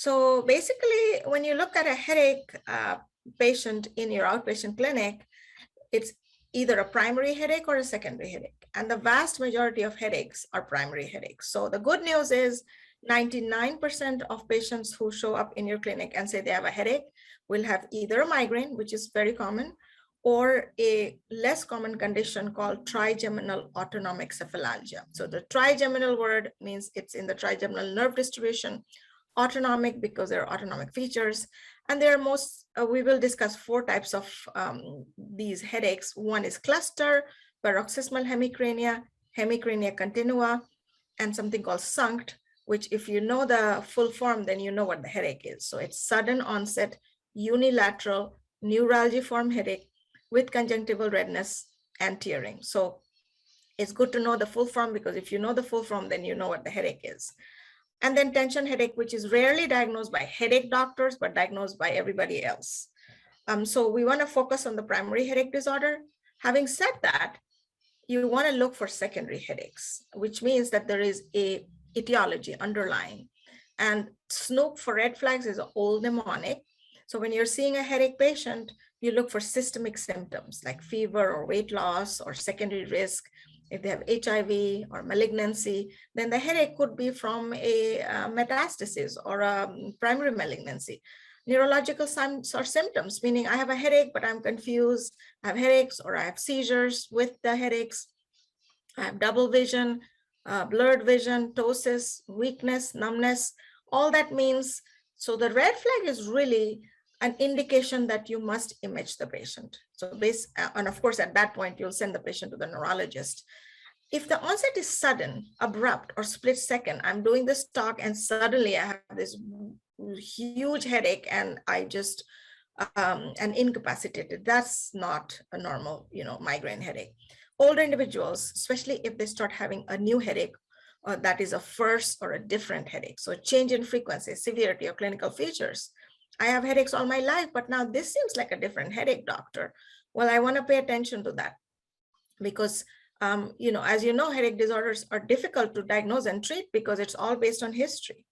So basically, when you look at a headache patient in your outpatient clinic, it's either a primary headache or a secondary headache. And the vast majority of headaches are primary headaches. So the good news is 99% of patients who show up in your clinic and say they have a headache will have either a migraine, which is very common, or a less common condition called trigeminal autonomic cephalalgia. So the trigeminal word means it's in the trigeminal nerve distribution, autonomic because there are autonomic features. And there are we will discuss 4 types of these headaches. One is cluster, paroxysmal hemicrania, hemicrania continua, and something called SUNCT, which if you know the full form, then you know what the headache is. So it's sudden onset, unilateral, neuralgiform headache with conjunctival redness and tearing. So it's good to know the full form, because if you know the full form, then you know what the headache is. And then tension headache, which is rarely diagnosed by headache doctors, but diagnosed by everybody else. So we want to focus on the primary headache disorder. Having said that, you want to look for secondary headaches, which means that there is a etiology underlying. And SNOOP for red flags is an old mnemonic. So when you're seeing a headache patient, you look for systemic symptoms like fever or weight loss or secondary risk. If they have HIV or malignancy, then the headache could be from a metastasis or a primary malignancy. Neurological signs or symptoms, meaning I have a headache, but I'm confused. I have headaches, or I have seizures with the headaches. I have double vision, blurred vision, ptosis, weakness, numbness. All that means, so the red flag is really an indication that you must image the patient. So and of course, at that point, you'll send the patient to the neurologist. If the onset is sudden, abrupt, or split second, I'm doing this talk and suddenly I have this huge headache and I just am incapacitated, that's not a normal, migraine headache. Older individuals, especially if they start having a new headache, that is a first or a different headache. So change in frequency, severity, or clinical features. I have headaches all my life, but now this seems like a different headache, doctor. Well, I want to pay attention to that, because as you know, headache disorders are difficult to diagnose and treat because it's all based on history.